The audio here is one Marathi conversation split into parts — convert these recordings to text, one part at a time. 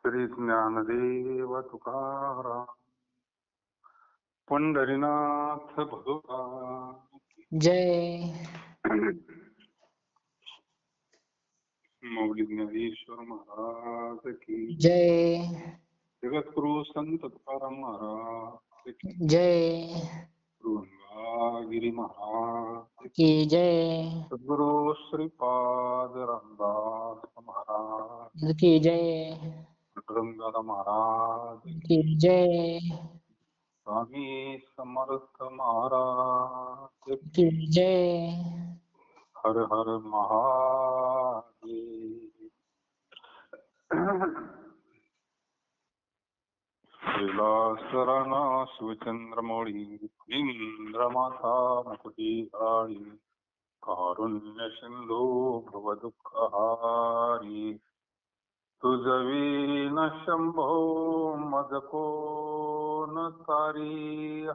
श्री ज्ञानदेव तुकाराम पंढरीनाथ भगवान जय मौली ज्ञानेश्वर महाराज की जय जगद्गुरु संत तुकाराम महाराज की जय गिरी महाराज की जय सद्गुरु श्रीपाद रामदास महाराज की जय गंगाधर महाराज की जय स्वामी समर्थ महाराज की जय हर हर महादेव. कैलासराना शिवचंद्रमौळी इंद्रमाता मुकुटिहारी कारुण्य सिंधू भवदुःखहारी तुझवीन शंभो मदको न तारी.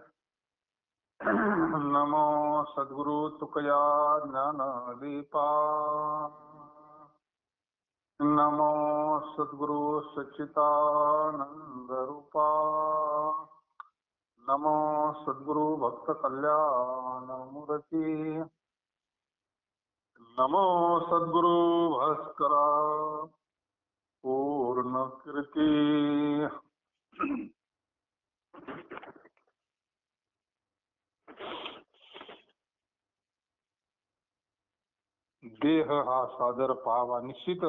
नमो सद्गुरु तुकया ज्ञानदीपा नमो सद्गुरु सच्चिदानंद रूपा नमो सद्गुरु भक्त कल्याण मूर्ती नमो सद्गुरु भास्करा पूर्ण कीर्ती. देह हा सादर पाहावा निश्चित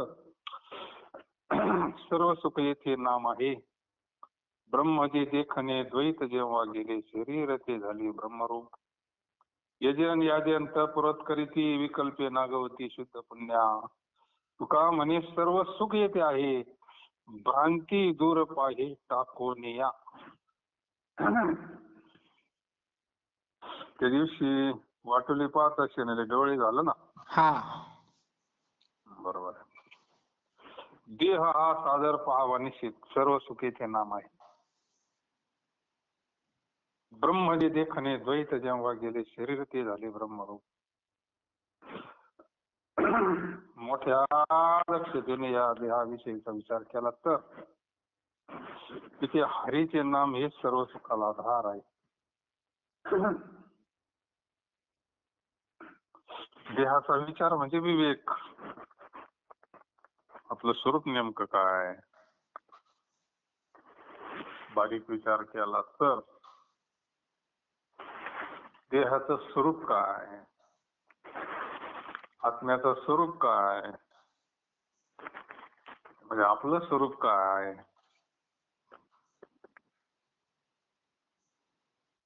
सर्व सुख येथे नाम आहे. ब्रह्म जे देखणे द्वैत जेव्हा गेले शरीर ते झाले ब्रह्मरूप. यजन याद्यंत पुरत करीती विकल्पे नागवती शुद्ध पुण्या. तुका म्हणे सर्व सुख येथे आहे भ्रांती दूर पाहे टाकून या. त्या दिवशी वाटोली पाहत असे डोळे झालं ना. हा बरोबर. देह हा सादर पाहावा निश्चित सर्व सुखेचे नाम आहे. ब्रह्म जे देखणे द्वैत जेव्हा गेले शरीर ते झाले ब्रह्मरूप. मोठ्या दक्षतेने या देहाविषयीचा विचार केला तर तिथे हरीचे नाम हे सर्व सुखाला आधार आहे. देहाचा विचार म्हणजे विवेक. आपलं स्वरूप नेमकं काय बारीक विचार केला तर देहाचं स्वरूप काय आत्म्याचं स्वरूप काय म्हणजे आपलं स्वरूप काय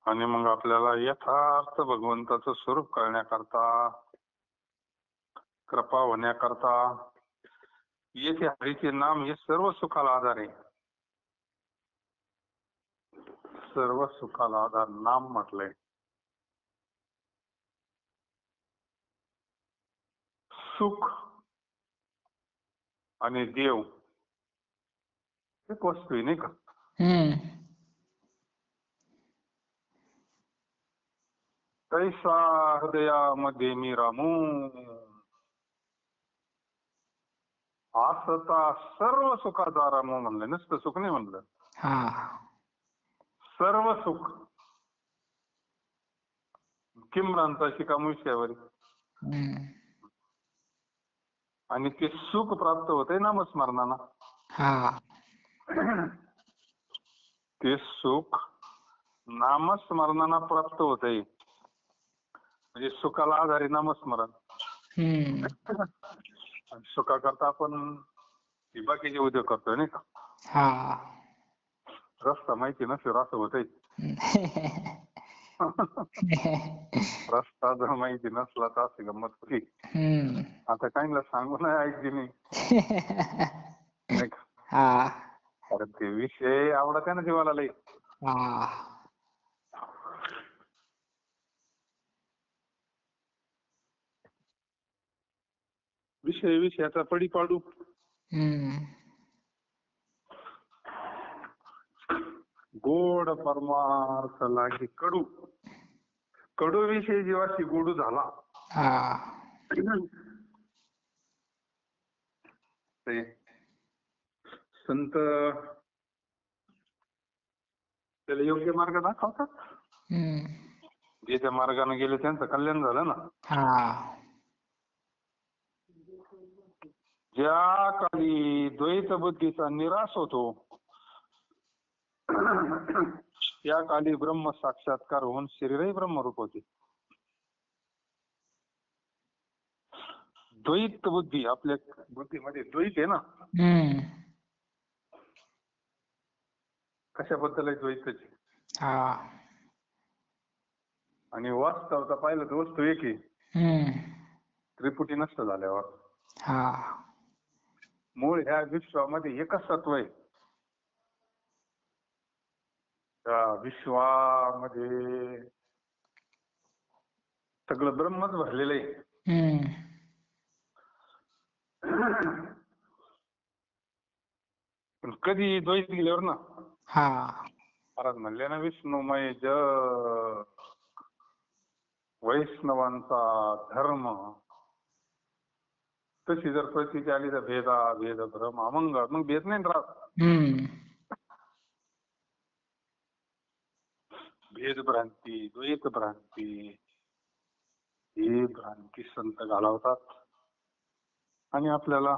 आणि मग आपल्याला यथार्थ भगवंताचं स्वरूप कळण्याकरता कृपा होण्याकरता येथे हरीचे नाम हे सर्व सुखाला आधार आहे. सर्व सुखाला आधार नाम म्हटलंय. सुख आणि देव एक वस्तू आहे नाही का. कैसा हृदयामध्ये मी रामू आसता सर्व सुखाचा रामू म्हणलं. नुसतं सुख नाही म्हणलं. सर्व सुख किमरांचा शिकाम विषयावर आणि ते सुख प्राप्त होते नामस्मरणाना. ते सुख नामस्मरणाना प्राप्त होते म्हणजे सुखाला आधारे नामस्मरण. सुखाकरता आपण बाकीचे उद्योग करतोय नाही का. रस्ता माहिती नसेल असं होतंय. रस्ता जर माहिती नसला तर असं गंमत होती. आता काहींना सांगू नाही ऐकली नाही का. कारण ते विषय आवडत आहे ना जीवाला लई. विषयाचा पडी पाडू. गोड परमार्थ लागे कडू. कडू विषयी जीवाशी गोडू झाला ते संत त्याला योग्य मार्ग दाखवतात. हम्म. जे त्या मार्गाने गेले त्यांचं कल्याण झालं ना. हा. ज्या काली द्वैत बुद्धीचा निराश होतो त्या काली ब्रह्म साक्षात्कार होऊन शरीरही ब्रह्मरूप होते. द्वैत बुद्धी, आपल्या बुद्धीमध्ये द्वैत आहे ना. हम्म. कशाबद्दल आहे द्वैताची? हा. आणि वास्तवता पाहिलं तर वस्तू एक आहे. हम्म. त्रिपुटी नष्ट झाल्यावर हा. मूळ ह्या विश्वामध्ये एकच सत्व आहे. त्या विश्वामध्ये सगळं ब्रह्मच भरलेलं आहे. हम्म. पण कधी द्वैत गेल्यावर ना, हा. महाराज म्हणले ना, विष्णुमय जग वैष्णवांचा धर्म, तशी जर प्रतीची आली तर भेद भ्रम अमंग, मग भेद नाही राहत. हम्म. भेद भ्रांती, द्वैत भ्रांती, ही भ्रांती संत घालवतात आणि आपल्याला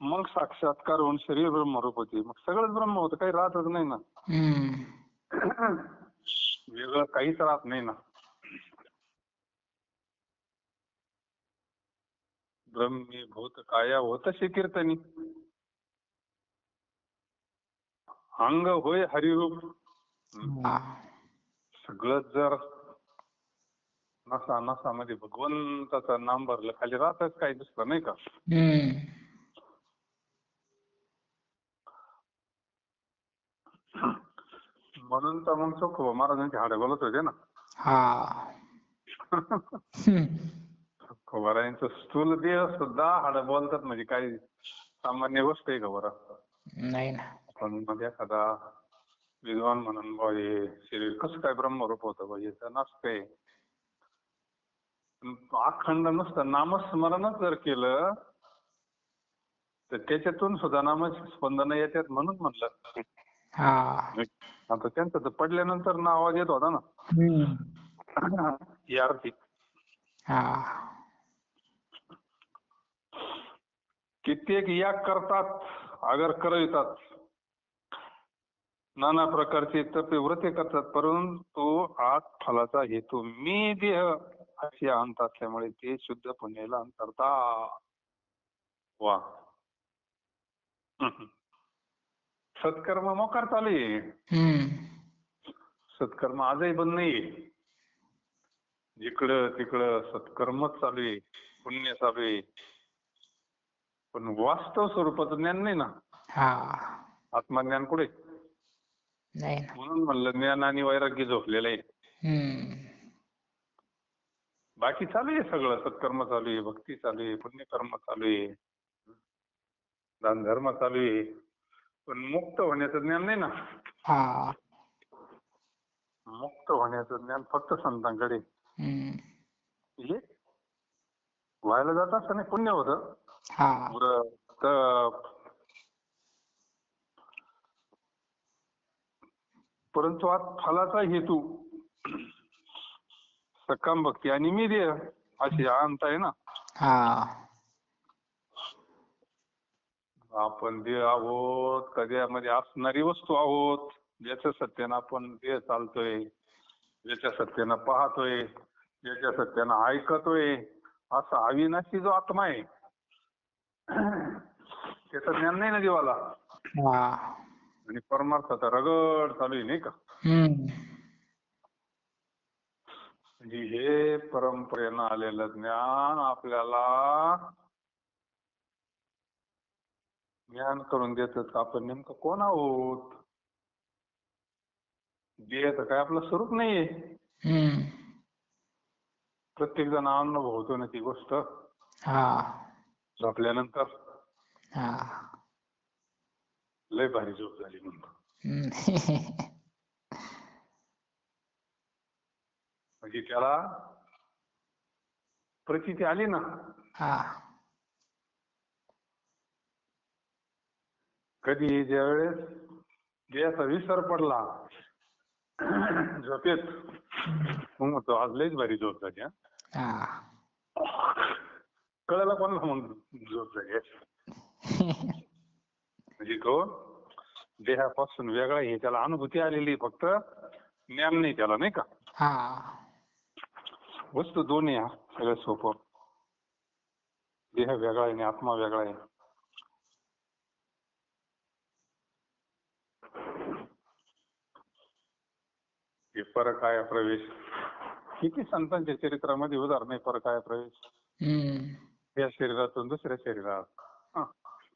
मग साक्षात्कार होऊन शरीर ब्रह्मरूप होते. मग सगळंच ब्रह्म होतं, काही राहतच नाही ना. हम्म. वेगळं काहीच राहत नाही ना. ब्रह्मी भूत काया होतसे कीर्तनी, अंग होय हरिरूप. हा. सगळं जर नसा नसामध्ये भगवंताचं नाम भरलं, खाली राहतच काही दुसरं नाही का. हम्म. म्हणून तर मग चोखोबा महाराजांची हाडं बोलत होते ना. हा. हम्म. चोखोबारायांचं स्थूल देह सुद्धा हाडं बोलतात, म्हणजे काही सामान्य गोष्ट आहे का बरं? नाही ना. पण मग एखादा विद्वान म्हणून बा हे शरीर कसं काय ब्रह्मरूप होतं बा, हे तर नसते. अखंड नुसतं नामस्मरणच जर केलं तर त्याच्यातून सुद्धा नामाची स्पंदनं येतात. म्हणून म्हणलं हा. आता त्यांचं तर पडल्यानंतर ना आवाज येत होता ना. हम्म. ही आरती हा. कित्येक याग करतात, आगर करवितात, नाना प्रकारचे तपे व्रते करतात, परंतु आत फलाचा हेतू मी देह अशी अंत असल्यामुळे ते शुद्ध पुण्याला अंतरता. वा. सत्कर्म मोकार चालू आहे. हम्म. सत्कर्म आजही बंद नाहीये. जिकडं तिकडं सत्कर्मच चालू आहे, पुण्य चालू आहे. पण वास्तव स्वरूपाचं ज्ञान नाही ना. हा. आत्मज्ञान कुठे? नाही ना. म्हणून म्हणलं ज्ञान आणि वैराग्य झोपलेलं आहे. हम्म. बाकी चालू आहे सगळं, सत्कर्म चालू आहे, भक्ती चालू आहे, पुण्यकर्म चालू आहे, दान धर्म चालू आहे, पण मुक्त होण्याचं ज्ञान नाही ना. हा. मुक्त होण्याचं ज्ञान फक्त संतांकडे. हम्म. हे व्हायला जात असं नाही, पुण्य होतं. हा. तप, परंतु आज फलाचा हेतू सकाम भक्ती आणि मी देह अशी अंत आहे ना. हा. आपण देह आहोत, कधी असणारी वस्तू आहोत, ज्याच्या सत्यानं आपण देह चालतोय, ज्याच्या सत्यानं पाहतोय, ज्याच्या सत्यानं ऐकतोय, असा अविनाशी जो आत्मा आहे त्याचं ज्ञान नाही ना जीवाला. हा. आणि परमार्थाचा रगड चालू आहे नाही का. हम्म. म्हणजे हे परंपरेनं आलेलं ज्ञान आपल्याला ज्ञान करून देतात. आपण नेमकं कोण आहोत? देह तर काय आपलं स्वरूप नाहीये. हम्म. प्रत्येक जण अनुभवतो ना ती गोष्ट हा. झोपल्यानंतर. हा. लय भारी झोप झाली म्हणतो. हम्म. म्हणजे त्याला प्रचिती आली ना. हा. कधी ज्यावेळेस देहाचा विसर पडला झोपेत, मग म्हणतो आज लयच भारी झोप झाली. हा. कळलं कोणाला मग झोप झाली म्हणजे तो देहापासून वेगळा आहे, त्याला अनुभूती आलेली, फक्त ज्ञान नाही त्याला, नाही का. हा. वस्तू दोन आहे सगळ्यात सोपं. देह वेगळा आहे आणि आत्मा वेगळा आहे. हे परकाया प्रवेश किती संतांच्या चरित्रामध्ये उदाहरण आहे. परकाया प्रवेश, या शरीरातून दुसऱ्या शरीरात,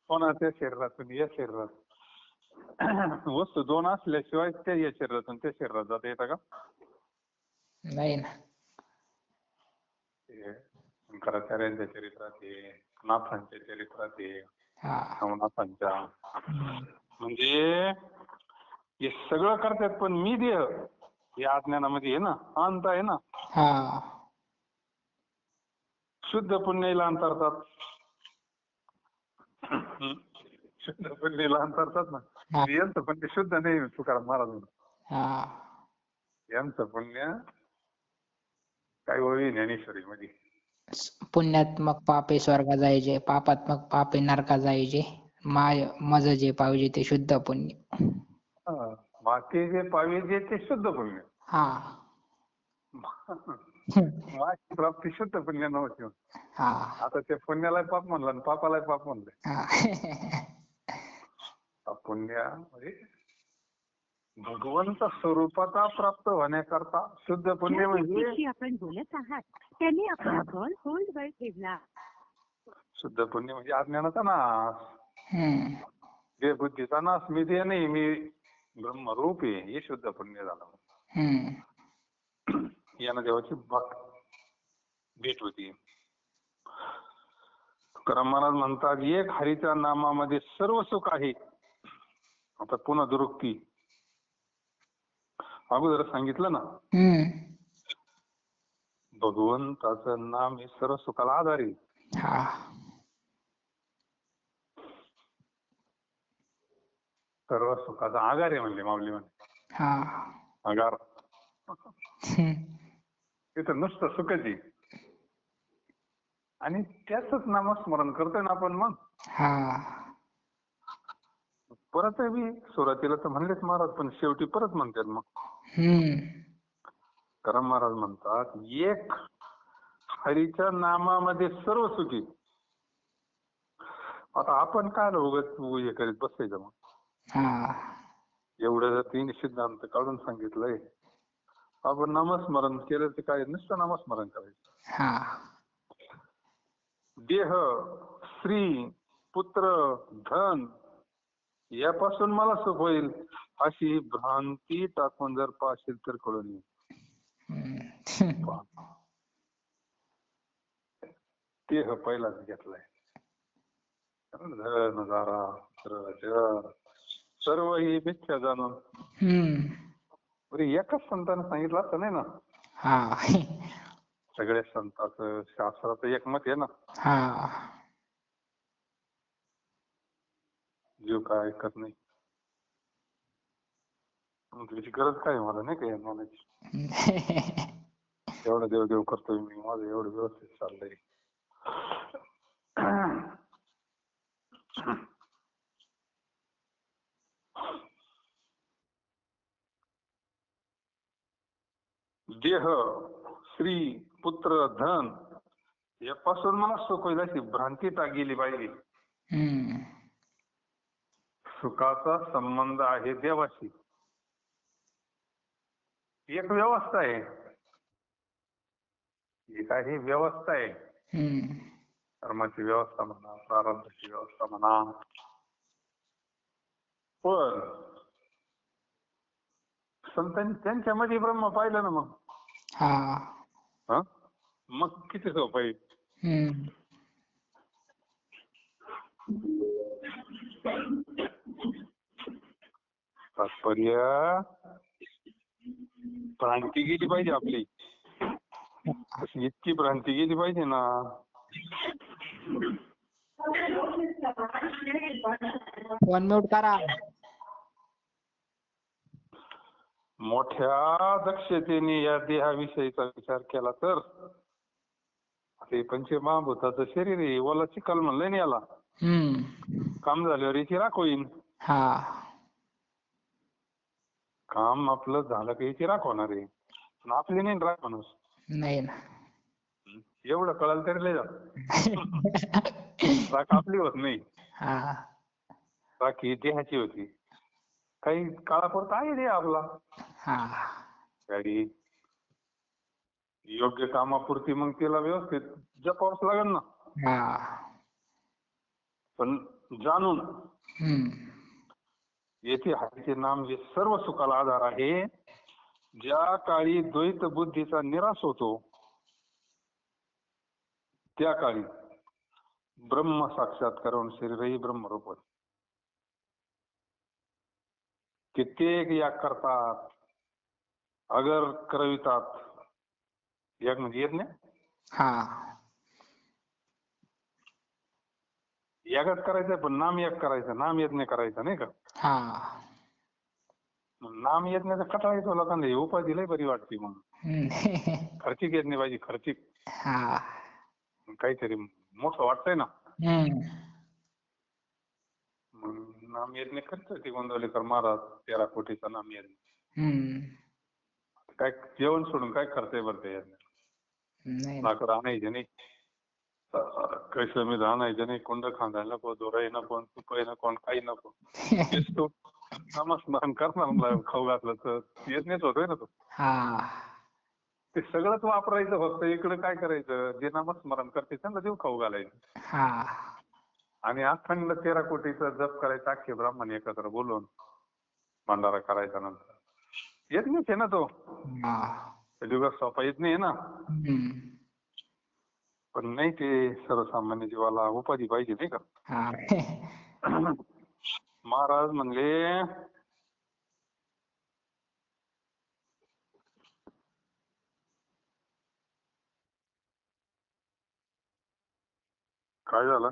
कोणाच्या शरीरातून या शरीरात. वस्तू दोन असल्याशिवाय त्या या शरीरातून त्या शरीरात जाता येतं का? नाही ना. शंकराचार्यांच्या चरित्रात आहे, नाथांच्या चरित्रात आहे, हा. नवनाथांच्या. म्हणजे हे सगळं करतात, पण मी देह या अज्ञानामध्ये आहे ना, अंत आहे ना. हा. शुद्ध पुण्याला अंतरतात, शुद्ध पुण्याला अंतरतात ना. यांचं पण ते शुद्ध नाही तुकाराम महाराज. हा. यांचं पुण्य काय होई ज्ञानेश्वरी मध्ये. पुण्यात्मक पापे स्वर्गा जायचे, पापात्मक पापे नरका जायचे, माय मज जे पाहिजे ते शुद्ध पुण्य. बाकी जे पाहिजे ते शुद्ध पुण्य. हा. माझी प्राप्ती शुद्ध पुण्य नव्हती. हा. आता ते पुण्याला पाप म्हणलं आणि पापाला पाप म्हणलं. पुण्य म्हणजे भगवंत स्वरूपाचा प्राप्त होण्याकरता शुद्ध पुण्य म्हणजे आपण बोलत आहात त्यांनी आपला कॉल होल्ड वर ठेवला. शुद्ध पुण्य म्हणजे अज्ञानाचा नाश, जे बुद्धीचा नाश. मी ते नाही, मी ब्रह्मरूप आहे, हे शुद्ध पुण्य झालं. यानं देवाची भेट होती. तुकाराम महाराज म्हणतात, एक हरीच्या नामामध्ये सर्व सुख आहे. आता पुन्हा दुरुक्ती, अगोदर सांगितलं ना, भगवंताचं नाम हे सर्व सुखाला आधार आहे. सर्व सुखाचा आधार आहे म्हणले माऊली म्हणे. आगार तिथं नुसतं सुखच आहे आणि त्याच नामस्मरण करतोय ना आपण. मग परत बी सुरुवातीला तर म्हणलेच महाराज, पण शेवटी परत म्हणतात. मग तुकाराम महाराज म्हणतात, एक हरीच्या नामामध्ये सर्व सुखी. आता आपण काय उगाच हे करीत बसायचं मग. एवढं तीन सिद्धांत काढून सांगितलंय, आपण नामस्मरण केलं तर काय, नुसतं नामस्मरण करायचं. देह, स्त्री, पुत्र, धन यापासून मला सुख होईल अशी भ्रांती टाकून जर पाहशील तर कळून येईल. देह पहिलाच घेतलाय, धन, दारा, सर्व ही मिथ्या जाणून. एकच संतांनी सांगितलं असं नाही ना. सगळ्या संतांचं शास्त्राचं एकमत आहे ना. जीव काय ऐकत नाही, तुझी गरज काय मला नाही काय म्हणायची. एवढं देव देव करतोय मी, माझं एवढं व्यवस्थित चाललंय. देह, स्त्री, पुत्र, धन यापासून मला सुख होईल अशी भ्रांती गेली पाहिजे. सुखाचा संबंध आहे देवाशी. एक व्यवस्था आहे, ही काही व्यवस्था आहे. कर्माची व्यवस्था म्हणा, प्रारब्धाची व्यवस्था म्हणा. पण संतांनी त्यांच्यामध्ये ब्रह्म पाहिलं ना. मग किती सोपं आहे. तात्पर्य भ्रांती गेली पाहिजे आपली, इतकी भ्रांती गेली पाहिजे ना. फोन म्यूट करा. मोठ्या दक्षतेने या देहाविषयीचा विचार केला तर ते पंचमहाभूताचं शरीर आहे, ओला चिखल म्हणलंय ना याला. काम झाल्यावर याची राख होईल. हा. काम आपलं झालं की याची राख होणार आहे, पण आपली नाही राख माणूस. नाही ना. एवढं कळालं तरी लय झालं. राख आपली होत नाही, हा. राख ही देहाची होती. काही काळापुरता आहे देह आपला. हा. गाडी योग्य कामापुरती मग तिला व्यवस्थित जपावंच लागेल ना. हा. पण जाणून हम्म. येथे हरीचे नाम हे सर्व सुखाला आधार आहे. ज्या काळी द्वैत बुद्धीचा निराश होतो त्या काळी ब्रह्म साक्षात्कारावरून शरीरही ब्रह्मरूप होते. कित्येक याग करतात, अगर करवितात. याग म्हणजे येत नाही. हा. यागच करायचंय पण नाम याग करायचं, नाम येत नाही करायचं, नाही का. हा. नाम येत नाही तर कटाळा येतो लोकांना. उपाधी लय बरी वाटते मग. खर्चिक येत नाही पाहिजे, खर्चिक. हा. काहीतरी मोठं वाटतंय ना. मग नाम येत नाही खर्च ते गोंदवलेकर महाराज 13 कोटीचा नाम येत नाही. काय जेवण सोडून काय खर्च आहे बरं ते. लाकड आणायचे नाही, कैसे मी आणायचे नाही, कुंड खांदायला नको, दोराही नको, तुपही नको, काही नको. तेच तो नामस्मरण करणार खाऊ घातलं तर येत नाहीच होतोय ना तो. ते सगळंच वापरायचं, फक्त इकडे काय करायचं, जे नामस्मरण करते त्यांना देऊ खाऊ घालायचं. आणि अखंड 13 कोटीचा जप करायचा, अख्खे ब्राह्मण एकत्र बोलून भंडारा करायचा. नंतर येत नाही ना तो जुगात सोपा येत नाही ना. पण नाही ते सर्वसामान्य जीवाला उपाधी पाहिजे, नाही का. महाराज म्हणले काय झालं.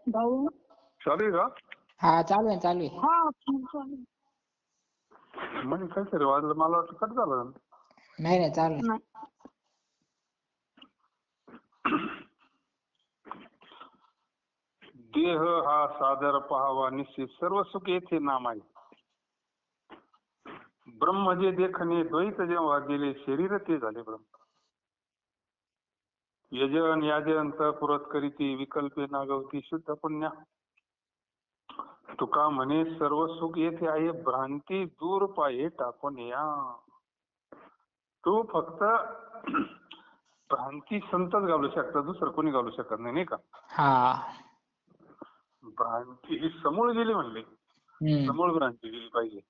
भाऊ चालू आहे का. हा चालू आहे, चालू आहे. म्हणजे काहीतरी वाजलं, मला वाटतं कट झालं. नाही नाही, चालू आहे. देह हा सादर पहावा निश्चित, सर्व सुख येथे नाम आहे. ब्रह्म जे देखणे द्वैत जेव्हा गेले, शरीर ते झाले ब्रह्म. यजन याजन पुरत करीती, विकल्पे नागवती शुद्ध पुण्या. तुका म्हणे सर्व सुख येथे आहे, भ्रांती दूर पाये टाकून या. तू फक्त भ्रांती संतच घालू शकता, दुसरं कोणी घालू शकत नाही, नाही का. भ्रांती ही समूळ गेली म्हणले, समूळ भ्रांती गेली पाहिजे.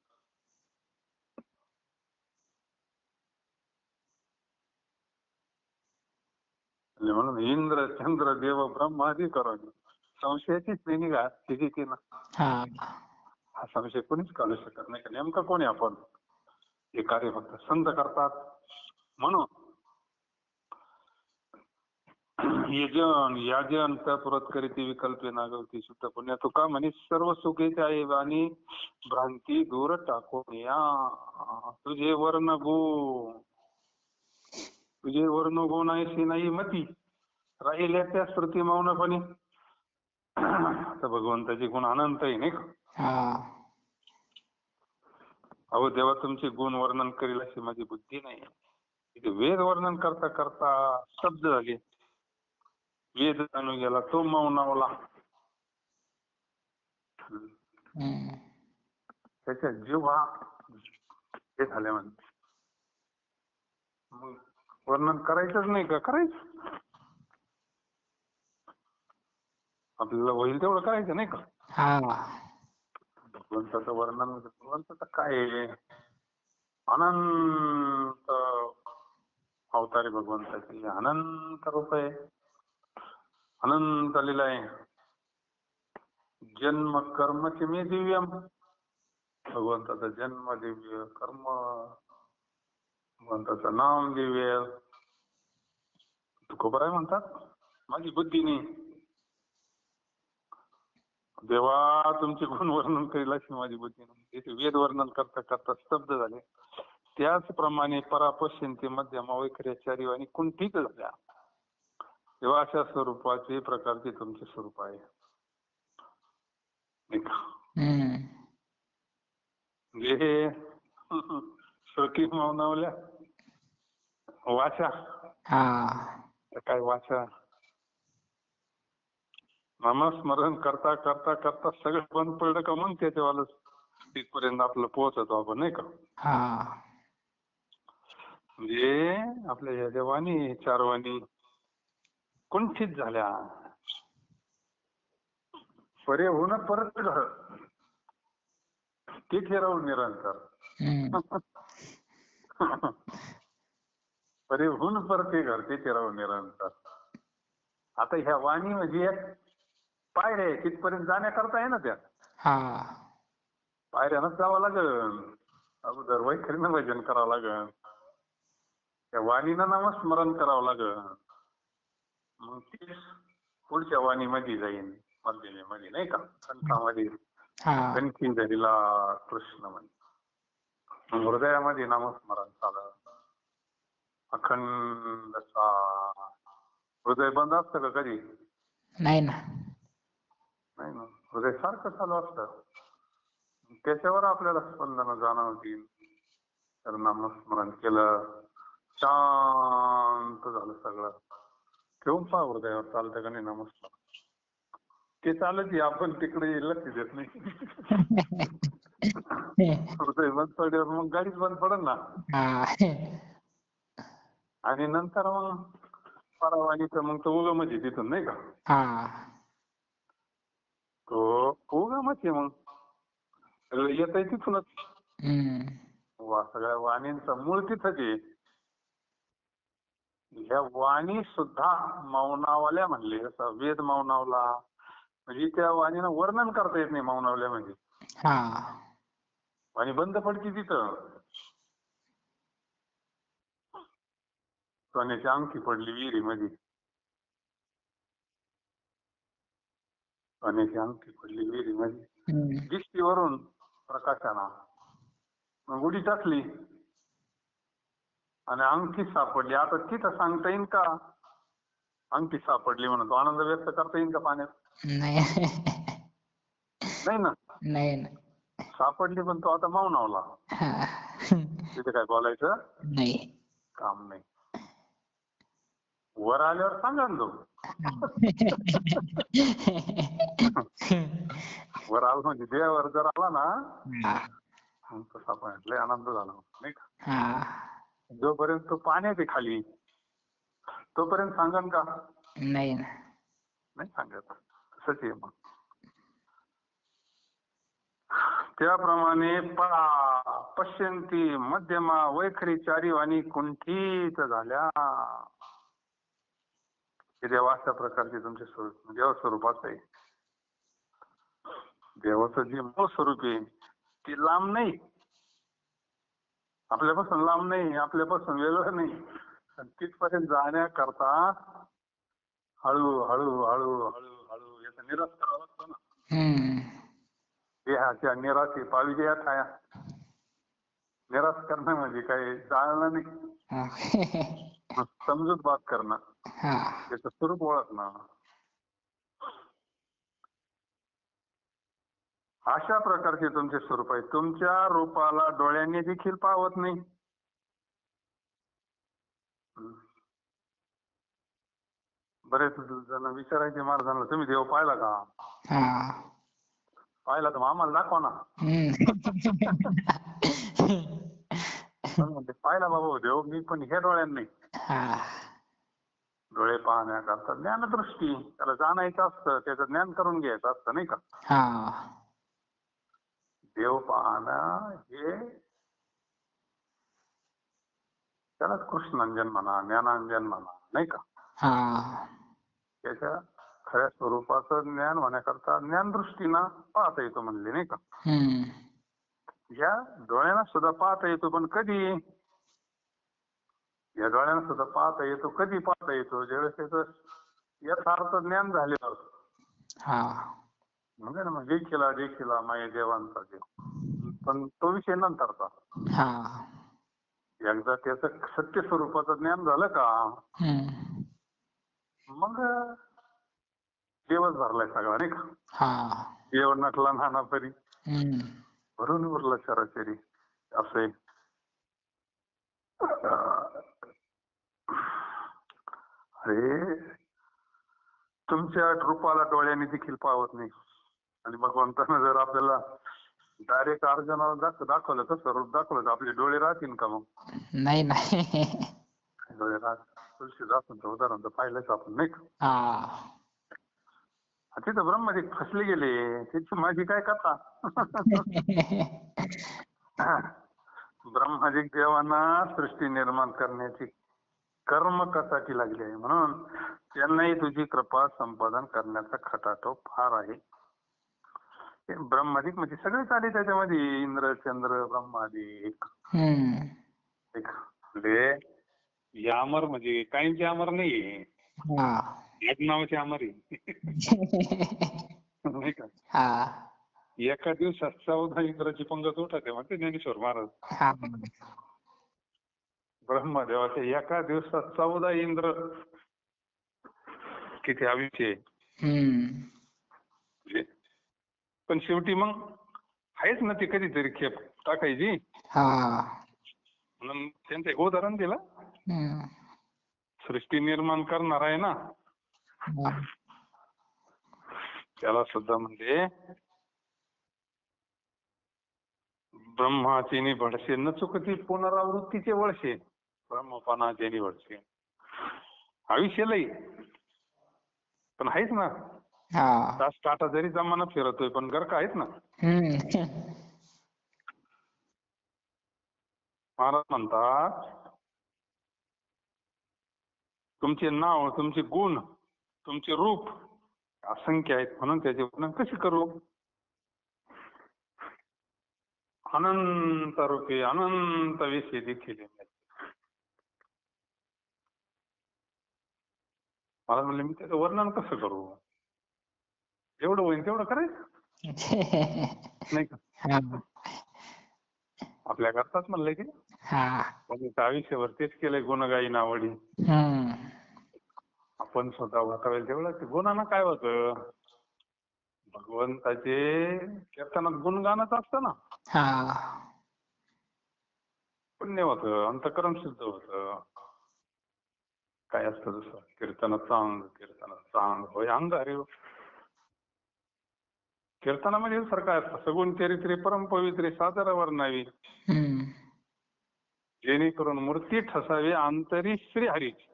म्हणून इंद्र चंद्र देव ब्रह्मादी करून संशयाचीच नाही निघा तिथे ना. हा संशय कोणीच काढू शकत नाही. नेमकं कोणी आपण हे कार्य फक्त संत करतात. म्हणून यजन याजन पुरत करीती, विकल्पे नागवती शुद्ध पुण्य. तुका म्हणे सर्व सुख येथे आहे आणि भ्रांती दूर टाकून या. तुझे वर्ण गुण ऐशी नाही मती, राहिल्या त्या श्रुती मौनपणे. तर भगवंताचे गुण अनंत आहे, नाही का. अहो देवा तुमचे गुण वर्णन करेल अशी माझी बुद्धी नाही. इथे वेद वर्णन करता करता शब्द झाले, वेद जाणू गेला तो मौनावला. त्याच्या जीव हा हे झाले म्हणते. मग वर्णन करायचंच नाही का? करायचं. आपल्याला होईल तेवढं करायचं नाही का? हा. भगवंताचं वर्णन, भगवंताचं काय आहे? अनंत अवतारी भगवंताची अनंत रूप आहे, अनंत लीला आहे. जन्म कर्म मे दिव्यम. भगवंताचा जन्म दिव्य, कर्म भगवंताचं नाम दिव्य. तुकोबाराय म्हणतात माझी बुद्धी नाही. देवा तुमचे गुण वर्णन करील अशी माझी बुद्धी नाही. तिथे वेद वर्णन करता करता स्तब्ध झाले. त्याचप्रमाणे परापश्यंती मध्यमा वैखर्याचारी आणि कुंठित झाल्या. तेव्हा अशा स्वरूपाचे प्रकारचे तुमचे स्वरूप आहे. म्हणजे हे श्रुती मावनावल्या वाचा. काय वाचा? नामस्मरण करता करता करता सगळं बंद पडलं का मग त्याच्यावाला तिथपर्यंत आपलं पोहोचतो आपण नाही का? म्हणजे आपल्या ह्या ज्या वाणी, चार वाणी कुंठित झाल्या. परे होऊन परत घर तिथे राहून निरंतर. परे होऊन परत ते घर तिथे राहून निरंतर. आता ह्या वाणी म्हणजे पायऱ्या तिथपर्यंत जाण्याकरता आहे ना त्या. पायऱ्यानंच जावं लागेल. अगोदर वैखरीनं भजन करावं लागेल, त्या वाणीनं नामस्मरण करावं लागेल. मग तीच पुढच्या वाणीमध्ये जाईन, मध्यमेमध्ये नाही का, कंठामध्ये कणखी धरीला कृष्ण म्हणे. हृदयामध्ये नामस्मरण चालत अखंड. हृदय बंद असतं का कधी? नाही ना. नाही ना, हृदय सारखं चालू असतं. त्याच्यावर आपल्याला स्पंदन जाणवतील. तर नामस्मरण केलं, शांत झालं सगळं. ठेवून पहा हृदयावर चालतं का नाही नामस्मरण. ते चालत आपण तिकडे लक्ष देत नाही. हृदय बंद पडल्यावर मग गाडीच बंद पडेल ना. आणि नंतर मग परावाणीचं मग तो उगमच आहे तिथून नाही का? तो उगमच आहे मग येत आहे तिथूनच. सगळ्या वाणींचं मूळ तिथंच आहे. ह्या वाणी सुद्धा मौनावल्या म्हणले. जसं वेद मौनावला म्हणजे त्या वाणीनं वर्णन करता येत नाही मौनावल्या म्हणजे. वाणी बंद पडती तिथं. सोन्याची अंगठी पडली विहिरीमध्ये. सोन्याची अंगठी पडली विहिरीमध्ये. दिसती वरून प्रकाशाला. मग उडी टाकली आणि अंगठी सापडली. आता तिथं सांगता येईल का अंगठी सापडली म्हणून? तो आनंद व्यक्त करता येईल का पाण्यात? नाही ना. सापडली पण तो आता मौनावला. तिथे काय बोलायचं नाही. काम नाही. वर आल्यावर सांगा ना तो. वर आला म्हणजे देवावर जर आला ना तसा पण लय आनंद झाला नाही का? जोपर्यंत तो पाण्यात आहे खाली तोपर्यंत सांगन का? नाही ना. नाही सांगत. तसंच आहे मग. त्याप्रमाणे पश्यंती मध्यमा वैखरी चारी वाणी कुंठित झाल्या. देवा अशा प्रकारचे तुमचे स्वरूप, देव स्वरूपाचं आहे. देवाचं जे मूळ स्वरूप आहे ते लांब नाही, आपल्यापासून लांब नाही, आपल्यापासून वेगळं नाही. तिथपर्यंत जाण्याकरता हळू हळू हळू हळू हळू याचा निराश करावा लागतो ना. देहाच्या निराशी पाविजया ठाया. निराश करणं म्हणजे काही जाळणं नाही, समजूत बात करणं, त्याचं स्वरूप ओळखणं. अशा प्रकारचे तुमचे स्वरूप आहे. तुमच्या रूपाला डोळ्यांनी देखील पावत नाही. बरेच जण विचारायचे महाराजांना, तुम्ही देव पाहिला का? पाहिला तर मग आम्हाला दाखवा ना. पण म्हणते पाहिला बाबा देव मी पण हे डोळ्यांनी. हा डोळे पाहण्याकरता ज्ञानदृष्टी, त्याला जाणायचं असतं, त्याचं ज्ञान करून घ्यायचं असतं नाही का. हा देव पाहणं हे त्यालाच कृष्णांजन म्हणा, ज्ञानांजन म्हणा नाही का. हा त्याच्या खऱ्या स्वरूपाचं ज्ञान होण्याकरता ज्ञानदृष्टीनं पाहता येतो म्हणले नाही का. या डोळ्यानं सुद्धा पाहता येतो, पण कधी या डोळ्यानं सुद्धा पाहता येतो, कधी पाहता येतो ज्यावेळेस त्याचं यथार्थ ज्ञान झालेलं हा म्हणजे ना, मग जे केला माया देवांचा देव, पण तो विषय नंतरचा. हा एकदा त्याचं सत्य स्वरूपाचं ज्ञान झालं का मग देवच भरलाय सगळा नाही का. हा देव नटला नाना परी भरून उरला चराचरी असे. अरे तुमच्या रूपाला डोळ्याने देखील पावत नाही, आणि भगवंतानं जर आपल्याला डायरेक्ट अर्जुनाला दाखवलं, कसं रूप दाखवलं तर आपले डोळे राहतील का मग. नाही नाही डोळे राहत. तुळशीदासांचं उदाहरण तर पाहिलंच आपण नाही का. हा तिथं ब्रह्मदेव फसले गेले, त्याची माझी काय कथा. ब्रह्मदेव देवांना सृष्टी निर्माण करण्याची कर्म कथाची लागली आहे, म्हणून त्यांनाही तुझी कृपा संपादन करण्याचा खटाटोप फार आहे. ब्रह्मादिक म्हणजे सगळेच आले त्याच्यामध्ये, इंद्र चंद्र ब्रह्मादिक. म्हणजे यामर म्हणजे काहींचे अमर नाहीये, एक नावाचे अमर आहे नाही का. एका दिवसात 14 इंद्राची पंगत उठते म्हणते ज्ञानेश्वर महाराज. ब्रह्मदेवाच्या एका दिवसात 14 इंद्र, किती आयुष्य. पण शेवटी मग आहेच ना ती कधीतरी खेप टाकायची. म्हणून त्यांचं एक उदाहरण दिलं, सृष्टी निर्माण करणार आहे ना त्याला सुद्धा म्हणजे ब्रह्माचे भडसे न चुकती पुनरावृत्तीचे वळसे, ब्रह्मपणाचे निवडसे. आयुष्य लई पण आहेच ना. तास काटा जरी जमाना फिरतोय पण घर का आहेत ना. महाराज म्हणतात तुमचे नाव, तुमचे गुण, तुमचे रूप असंख्य आहेत, म्हणून त्याचे वर्णन कसे करू. अनंत रूपे अनंत विषय देखील. मला म्हणले मी त्याचं वर्णन कसं करू, जेवढं होईल तेवढं करायचं नाही का. आपल्या करताच म्हणलंय की आयुष्यभर तेच केलंय, गुणगायी नावडी. आपण स्वतः वाटावेल तेवढं गुणानं काय होतं, भगवंताचे कीर्तनात गुणगानच असतं ना. पुण्य होतं, अंतःकरण शुद्ध होतं. काय असतं तसं कीर्तनात चांग होय अंग हरे. कीर्तनामध्ये सर काय असतं, सगुण चरित्रे परम पवित्रे सादर वर्णावी, जेणेकरून मूर्ती ठसावी अंतरी श्री हरीची.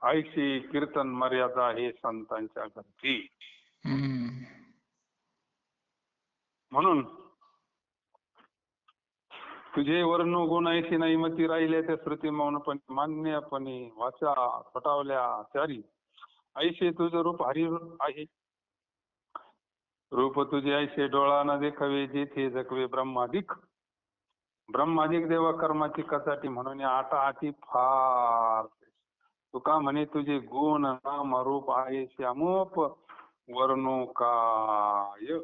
ऐशी कीर्तन मर्यादा हे संतांच्या घरची. म्हणून तुझे वर्ण गुण ऐशी नाही मती राहिल्या त्या श्रुती मौनपणे मान्यपणे वाचा पटावल्या चारी. ऐसे तुझं रूप हरी आहे, रूप तुझे ऐसे डोळा न देखावे जेथे जगवे ब्रह्मादिक. ब्रह्मादिक देवा कर्माची कसाटी म्हणून आटाआटी फार. तुका म्हणे तुझे गुण नाम रूप आहे श्यामोप वर्णो काय.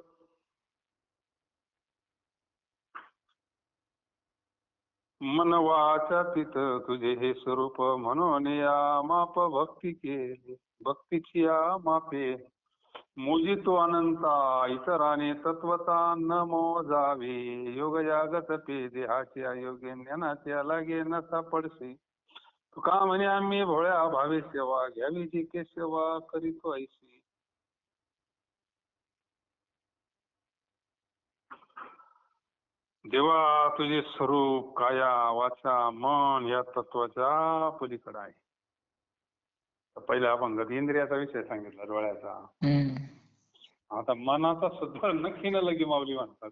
मन वाचा पित तुझे हे स्वरूप म्हणून या माप भक्ती केली. भक्तीची या मापे मोजितो अनंता इतराने तत्वता न मोजावे. योग जागत पे देहाच्या योगे ज्ञानाच्या लागे न सापडसे. तुका म्हणे आम्ही भोळ्या भावे सेवा घ्यावी, जी के सेवा करीतो ऐशी. देवा तुझे स्वरूप काया वाचा मन या तत्वाच्या पलीकडे आहे. तर पहिले आपण इंद्रियाचा विषय सांगितला डोळ्याचा. आता मनाचा सुद्धा नखी न लगी माऊली म्हणतात.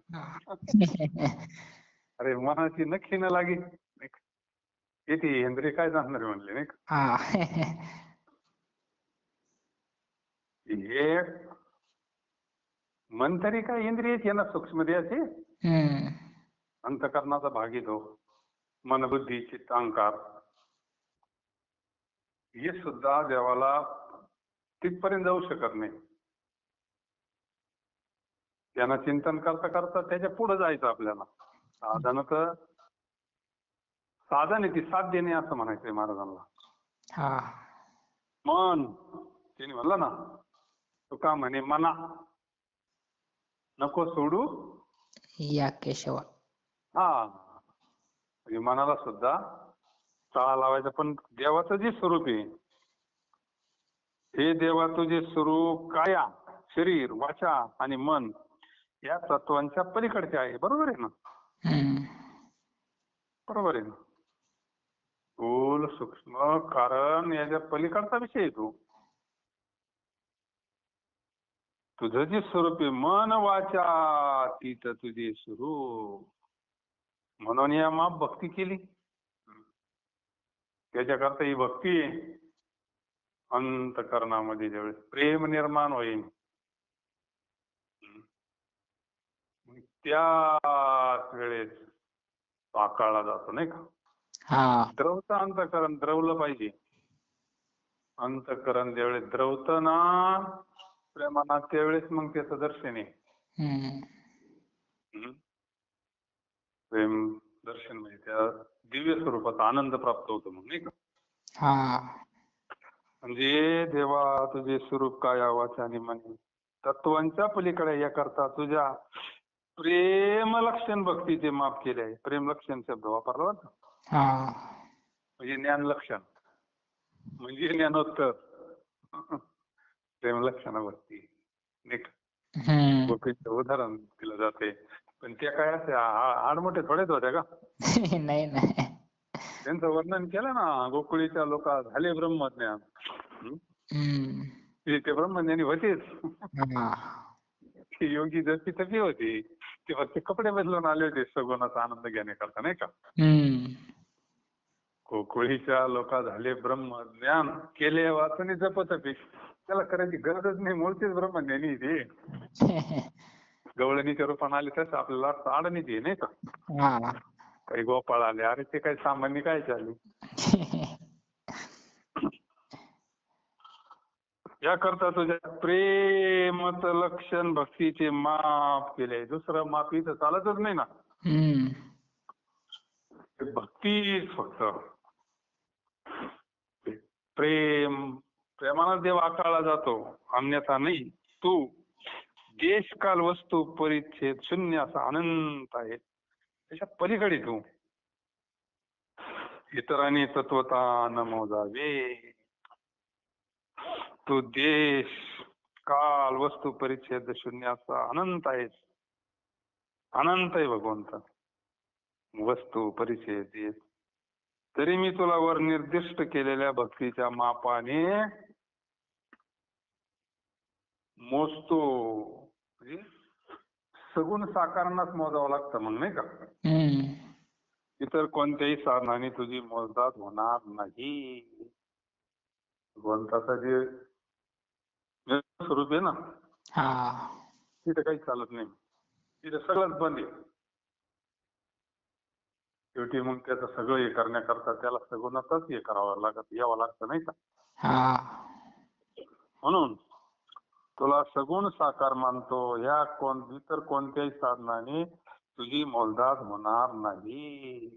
अरे मनाची नखी न लागी किती इंद्रिय काय जाणणार म्हणले नाही का. हे मन तरी काय इंद्रियच आहे ना सूक्ष्म देहाचे. अंतःकरणाचा भाग येतो. मन बुद्धी चित्त अहंकार हे सुद्धा देवाला तिथपर्यंत जाऊ शकत नाही. त्यांना चिंतन करता करता त्याच्या पुढे जायचं आपल्याला. साधन तर साधन आहे ती साध्य नाही असं म्हणायचंय महाराजांना. मन त्यांनी म्हणलं ना तुका म्हणे मना नको सोडू या केशवा. म्हणजे मनाला सुद्धा टाळा लावायचा. पण देवाचं जे स्वरूप आहे हे देवाचं जे स्वरूप काया शरीर वाचा आणि मन या तत्वांच्या पलीकडचे आहे. बरोबर आहे ना. बरोबर आहे ना. स्थूल सूक्ष्म कारण याच्या पलीकडचा विषय आहे. तुझं जे स्वरूप आहे मन वाचा तीच तुझे स्वरूप म्हणून या माप भक्ती केली. त्याच्याकरता ही भक्ती आहे. अंतःकरणामध्ये ज्यावेळेस प्रेम निर्माण होईल त्याच वेळेस आकाळला जातो नाही का. द्रवतं अंतःकरण द्रवलं पाहिजे. अंतःकरण ज्यावेळेस द्रवतं ना प्रेमानात त्यावेळेस मग त्याचं दर्शन आहे. प्रेम दर्शन म्हणजे त्या दिव्य स्वरूपाचा आनंद प्राप्त होतो मग नाही का. म्हणजे देवा तुझे स्वरूप काया वाचा आणि मनी तत्वांच्या पलीकडे याकरता तुझ्या प्रेम लक्षण भक्तीचे माप केले आहे. प्रेम लक्षण शब्द वापरला होता. म्हणजे ज्ञान लक्षण म्हणजे ज्ञानोत्तर. प्रेम लक्षण भक्ती नाही गोपीचं उदाहरण दिलं जाते. पण त्या काय असे आडमोठे थोडेच होत्या का. नाही त्यांचं वर्णन केलं ना. गोकुळीच्या लोका झाले ब्रह्मज्ञान. ते ब्रह्मज्ञानी होतेच. योगी जशी तशी होती. ते फक्त कपडे बदलून आले होते सगुणाचा आनंद घेण्याकरता नाही का. गोकुळीच्या लोका झाले ब्रह्मज्ञान केले वाचून जपतपी. त्याला करायची गरजच नाही. मूळचीच ब्रह्मज्ञानी ते. गवळणीच्या रूपाने आले तसं आपल्याला वाटतं अडणीच आहे नाही का. काही गोपाळ आले अरे ते काही सामान्य काय चालू. याकरता तुझ्या प्रेमच लक्षण भक्तीचे माप केले. दुसरं माप इथं चालतच नाही ना. भक्तीच फक्त प्रेमानं देव आकाळला जातो अन्यथा नाही. तू देश काल वस्तू परिच्छेद शून्य असा अनंत आहे. त्याच्या पलीकडे तू इतरांनी तत्वता न मोजावे. तू देश काल वस्तू परिच्छेद शून्य असा अनंत आहे. अनंत आहे भगवंत. वस्तू परिच्छेद तरी मी तुला वर निर्दिष्ट केलेल्या भक्तीच्या मापाने मोजतो. म्हणजे सगुण साकारणाच मोजावं लागतं मग नाही का. इतर कोणत्याही साधनाने तुझी मोजदाद होणार नाही. भगवंताचं जे स्वरूप आहे ना तिथे काही चालत नाही. तिथे सगळंच बंद आहे. शेवटी मग त्याचं सगळं हे करण्याकरता त्याला सगुणातच हे करावं लागत यावं लागतं नाही का. म्हणून तुला सगुण साकार मानतो. ह्या इतर कोणत्याही साधनाने तुझी मोलदाद होणार नाही.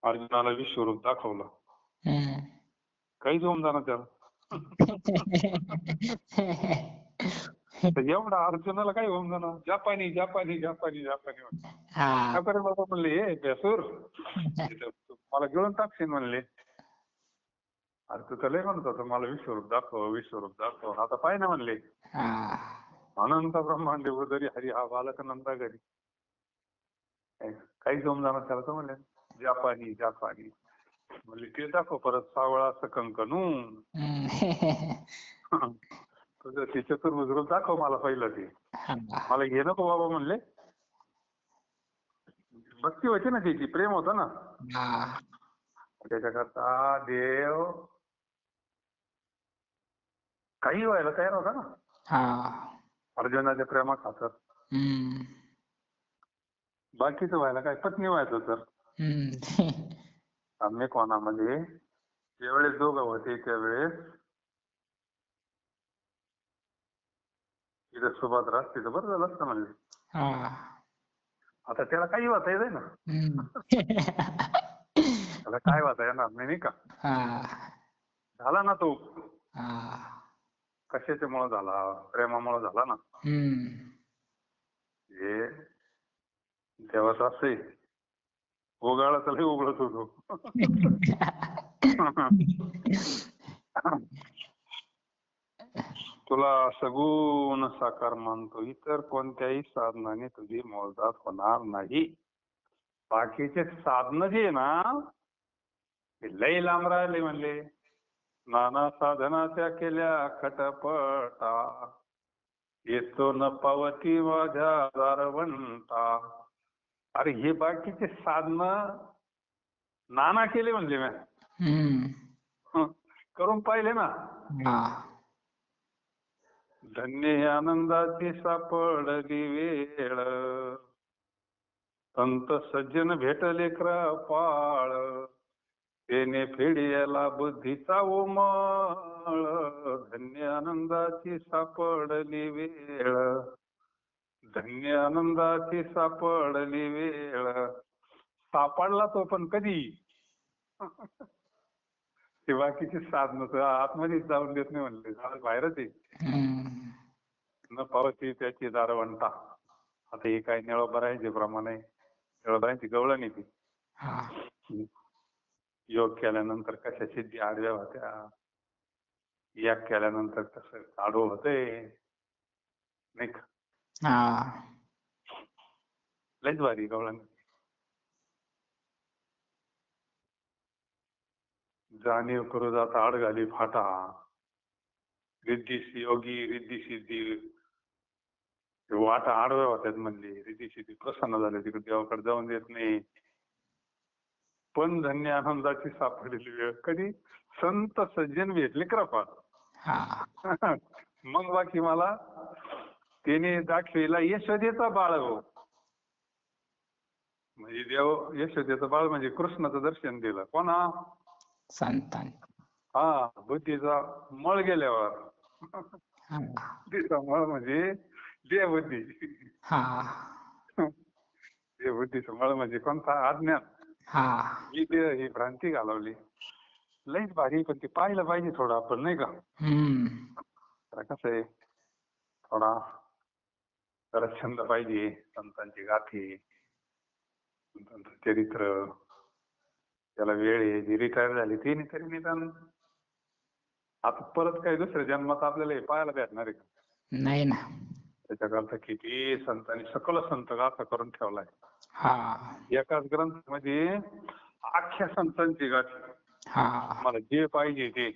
अर्जुनाला विश्वरूप दाखवलं काहीच होऊन जाणार त्याला. एवढा अर्जुनाला काय होऊन जाणार. जापानी जापानी जापानी जापानी म्हणले. बाबा म्हणले हे बेसूर मला गिळून टाकशील म्हणले. अरे तू तर लय म्हणत होता मला विश्वरूप दाखव विश्वरूप दाखव. आता पाय ना म्हणले हा अनंत ब्रह्मांड उदरी हरी हा बालक नंदा घरी. काही जमून जाणार त्याला तर म्हणले जापानी जापानी. म्हणले ते दाखव परत सावळा असं कंकणू. तुझं ते चतुर्भुज रूप दाखव मला पहिलं ते. हा मला घे नको बाबा म्हणले. भक्ती होती ना त्याची, प्रेम होतं ना. हा त्याच्याकरता देव काही व्हायला तयार होता ना हा अर्जुनाच्या प्रेमा खातर. हम्म बाकीचं व्हायला काय पत्नी व्हायचं तर सम्यक वनामध्ये ज्यावेळेस दोघं होते त्यावेळेस तिथं सुभद्रा तिथं बरं झालं असतं म्हणले. हा आता त्याला काही होता येत ना. त्याला काय होता येणार नाही का. हा झाला ना तो. हा कशाच्यामुळे झाला, प्रेमामुळे झाला ना. हे देवाचं असं आहे, उगाळा तर लय उघडत होतो. तुला सगुण साकार मानतो, इतर कोणत्याही साधनाने तुझी मोजदाद होणार नाही. बाकीचे साधनं जे आहे ना ते लय लांब राहिले म्हणले. नाना साधनाच्या केल्या खटपटा, येतो न पावती माझ्या दारवंटा. अरे हे बाकीचे साधनं नाना केले म्हणले मी. करून पाहिले ना. धन्य हे आनंदाची सापडली वेळ, संत सज्जन भेटले कृपाळ, तेने फेडियाला बुद्धीचा उमळ. धन्य आनंदाची सापडली वेळ, धन्य आनंदाची सापडली वेळ. सापडला तो पण कधी. ते बाकीची साधनं आतमध्ये जाऊन देत नाही म्हणले, बाहेरच आहे. न पावती त्याची दारवंटा. आता हे काय निळोबरायचे प्रमाणे निळोबरायची गवळण आहे ती. योग केल्यानंतर कशा सिद्धी आडव्या होत्या, याग केल्यानंतर कसं आडवं होतंय नाही का. लयच भारी गवळण. जाणीव करू जाता आड घाली फाटा, रिद्धी योगी रिद्धी सिद्धी वाटा आडव्या होत्यात म्हणली. रिद्धी सिद्धी प्रसन्न झाले, तिकडे देवाकडे जाऊन देत नाही. पण धन्य आनंदाची सापडलेली वेळ कधी संत सज्जन भेटले कृपा. मग बाकी मला त्याने दाखविला यशोदेचा बाळ हो. म्हणजे देव यशोदेचं बाळ म्हणजे कृष्णाचं दर्शन दिलं कोणा संतान. हा बुद्धीचा मळ गेल्यावर. बुद्धीचा मळ म्हणजे देवबुद्धी. देवबुद्धीचा मळ म्हणजे कोणता अज्ञान. ही ही भ्रांती घालवली. लईच भारी. पण ते पाहिलं पाहिजे थोडं आपण नाही का. कसं आहे थोडा जरा छंद पाहिजे. संतांची गाथी, संतांचं चरित्र, त्याला वेळ आहे. जी रिटायर झाली ती तरी निदान आता परत काही दुसऱ्या जन्मात आपल्याला हे पाहायला भेटणार आहे का. नाही ना. त्याच्याकरता किती संतांनी सकल संत गाथा करून ठेवलाय. एकाच ग्रंथामध्ये अख्ख्या संतांची गाठी. मला जे पाहिजे ते.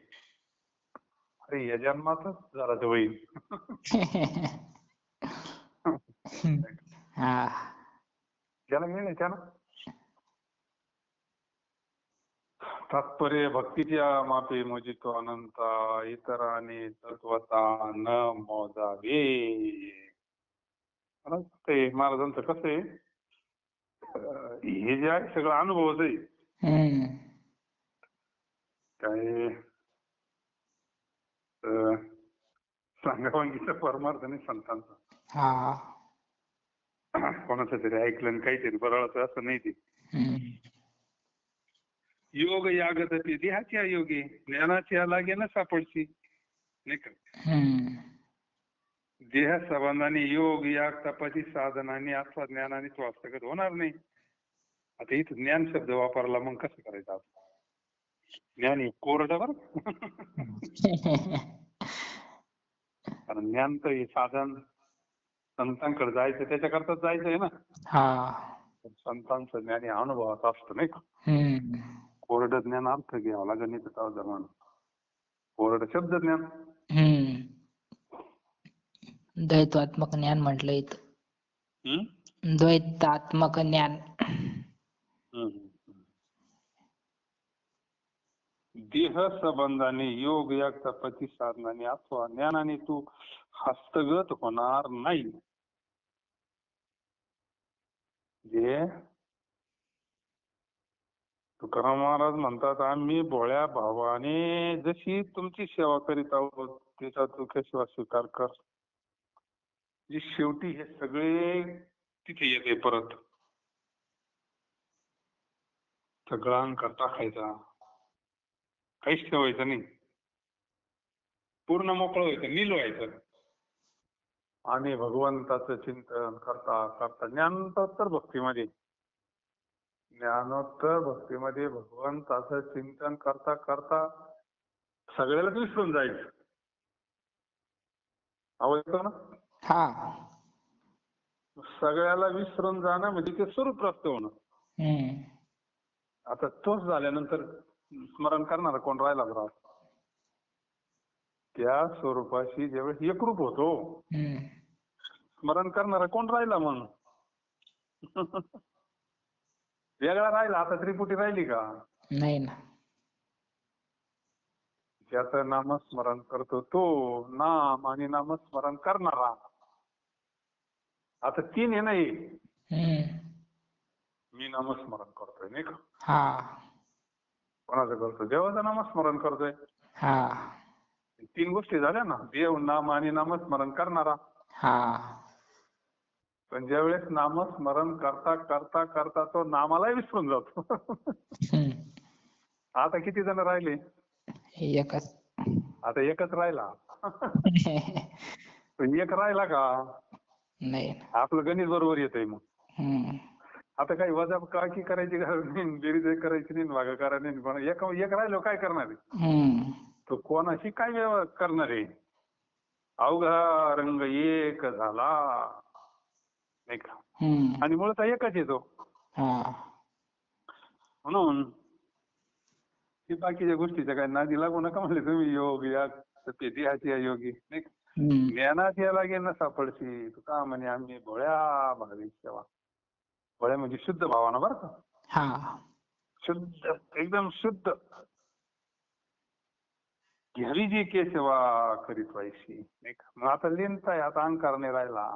अरे या जन्मातच जरा ते होईल. ज्याला वेळ आहे त्याला. तात्पर्य भक्तीच्या मापे मोजितो अनंता, इतराने तत्वता न मोजावे. महाराजांचं कसं आहे, हे जे आहे सगळं अनुभवच आहे. काय सांगावंगीचा परमार्थ नाही संतांचा. कोणाचं तरी ऐकलं काहीतरी बरळतं असं नाही ते. योग यागत ते देहाच्या योगे, ज्ञानाच्या लागे न सापडची नाही का. देह संबंधाने योग याग तपाची साधनाने अथवा ज्ञानाने तो हस्तगत होणार नाही. आता इथं ज्ञान शब्द वापरला, मग कसं करायचं आपण. ज्ञान हे कोरडं बरं. कारण ज्ञान तर हे साधन संतांकडे जायचं त्याच्याकरताच जायचं आहे ना. हा. संतांचं ज्ञान हे अनुभवाचं असतं नाही का. कोरडं ज्ञान अर्थ घ्यावं लागेल नाही तर जमान. कोरडं शब्द ज्ञान. द्वैतात्मक ज्ञान म्हटलं इथं. द्वैतात्मक ज्ञान. देह संबंधाने योग या तपती साधनाने अथवा ज्ञानाने तू हस्तगत होणार नाही. जे तुकाराम महाराज म्हणतात आम्ही भोळ्या भावाने जशी तुमची सेवा करीत आहोत त्याचा तू केशवा स्वीकार कर. जी शेवटी हे सगळे तिथे येते परत. सगळा करता खायचा काहीच ठेवायचं नाही. पूर्ण मोकळं व्हायचं नील व्हायचं आणि भगवंताचं चिंतन करता करता ज्ञानोत्तर भक्तीमध्ये भगवंताचं चिंतन करता करता सगळ्यालाच विसरून जायचं. आवाज येतो ना. हा. सगळ्याला विसरून जाणं म्हणजे ते स्वरूप प्राप्त होणं. आता तोच झाल्यानंतर स्मरण करणारा कोण राहिला बरं. त्या स्वरूपाशी ज्यावेळेस एकरूप होतो स्मरण करणारा कोण राहिला मग. वेगळा राहिला. आता त्रिपुटी राहिली का. नाही ना. ज्याचं नामस्मरण करतो तो नाम आणि नामस्मरण करणारा. आता तीन आहे नाही. मी नामस्मरण करतोय नाही का. कोणाचं करतो देवाचं नामस्मरण करतोय. तीन गोष्टी झाल्या ना. देव नाम आणि नामस्मरण करणारा. पण ज्यावेळेस नामस्मरण करता करता करता तो नामालाही विसरून जातो. आता किती जण राहिले. एकच. आता एकच राहिला. एक राहिला का नाही. आपलं गणित बरोबर येतंय मग. आता काही वजा काकी करायची गरज नाही. बेरीज करायची नाही. भागाकार नाही. पण एक राहिलो काय करणार आहे. तो कोणाशी काय करणार आहे. अवघा रंग एक झाला नाही का. आणि मुळात एकच येतो. म्हणून की बाकीच्या गोष्टीच्या काय नादी लागू नका म्हणले तुम्ही. योग या देहाची योगी नाही का. ज्ञानात याला गेलं सापडशी तू का म्हणे आम्ही भोळ्या भावी सेवा. भोळ्या म्हणजे शुद्ध भावाना बरं का. शुद्ध एकदम शुद्ध घ्यावी जी के सेवा करीत व्हायची नाही का. मग आता लेनताय. आता अहंकार नाही राहिला.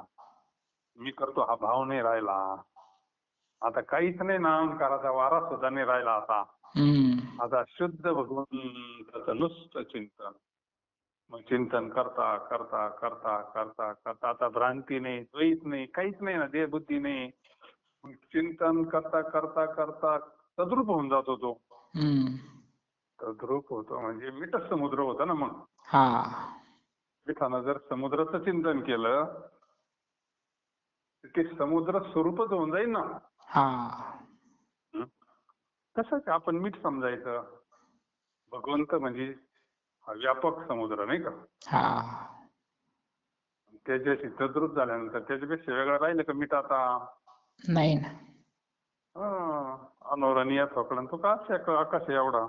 मी करतो हा भाव नाही राहिला. आता काहीच नाही ना. अहंकाराचा वारा सुद्धा नाही राहिला. आता शुद्ध भगवंताचं नुसतं चिंतन. मग चिंतन करता करता करता करता करता आता भ्रांती नाही द्वैत नाही काहीच नाही ना. देह बुद्धी नाही. चिंतन करता करता करता तद्रूप होऊन जातो तो. तद्रूप होतो म्हणजे मिठच समुद्र होता ना. मग मिठानं जर समुद्राचं चिंतन केलं तर ते समुद्र स्वरूपच होऊन जाईल ना. तसंच आपण मीठ समजायचं. भगवंत म्हणजे हा व्यापक समुद्र नाही का. त्याच्याशी तद्रूप झाल्यानंतर त्याच्यापेक्षा वेगळं राहिलं का मीठ आता नाही ना. अनोरणीय ठोकळण तो का आकाश एवढा.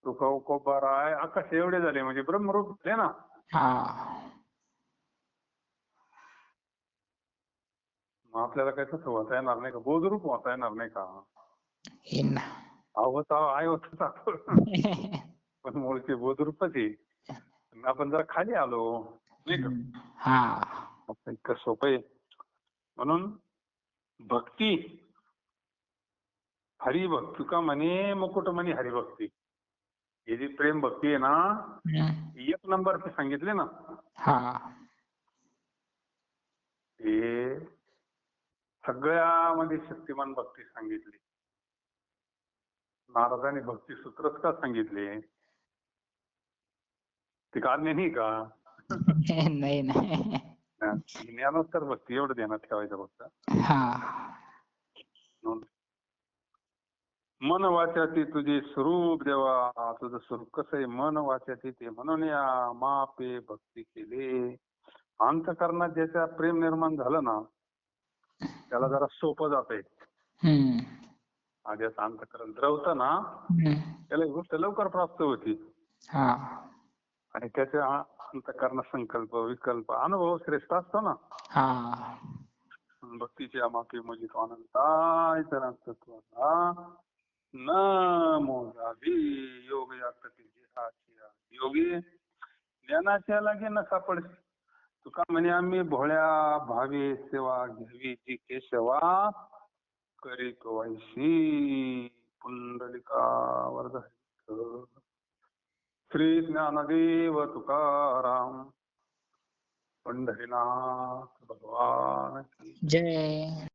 तुका कोबारा आहे आकाश एवढे झाले म्हणजे ब्रह्मरूप झाले ना. मग आपल्याला काय तसं होता येणार नाही का. बोधरूप होता येणार नाही का. पण मूळचे बोधरूपच आहे. आपण जरा खाली आलो नाही का. इतकं सोपं आहे. म्हणून भक्ती हरिभक्ती का म्हणे मुकुट म्हणे हरिभक्ती. ही जी प्रेम भक्ती आहे ना एक नंबरची सांगितले ना. हे सगळ्यामध्ये शक्तिमान भक्ती सांगितली. महाराजांनी भक्ती सूत्रच का सांगितले. ते कारण नाही का. नाही नाही. ज्ञानोत्तर भक्ती एवढं ध्यानात ठेवायचं फक्त. मन वाचाती तुझे स्वरूप देवा, तुझं स्वरूप कसं आहे, मन वाचाती ते म्हणून या मापे भक्ती केले. अंतःकरणात ज्याच्या प्रेम निर्माण झालं ना, त्याला जरा सोपं जातंय. हम्म ज्याचं अंतःकरण द्रवतं ना, हम्म त्याला ही गोष्ट लवकर प्राप्त होती. हा आणि त्याच्या अंतःकरण संकल्प विकल्प अनुभव श्रेष्ठ असतो ना. हा भक्तीच्या मापी म्हणजे तो अनंताय तत्वाला न मोजावी योग यातती जिहाच्या योगी ज्ञानाच्या लागे न सापडशी. तुका म्हणे आम्ही भोळ्या भावी सेवा घ्यावी ती केशवा करीतो ऐशी पुंडलिका वरद श्री ज्ञानदेव तुकाराम पंढरीनाथ भगवान की जय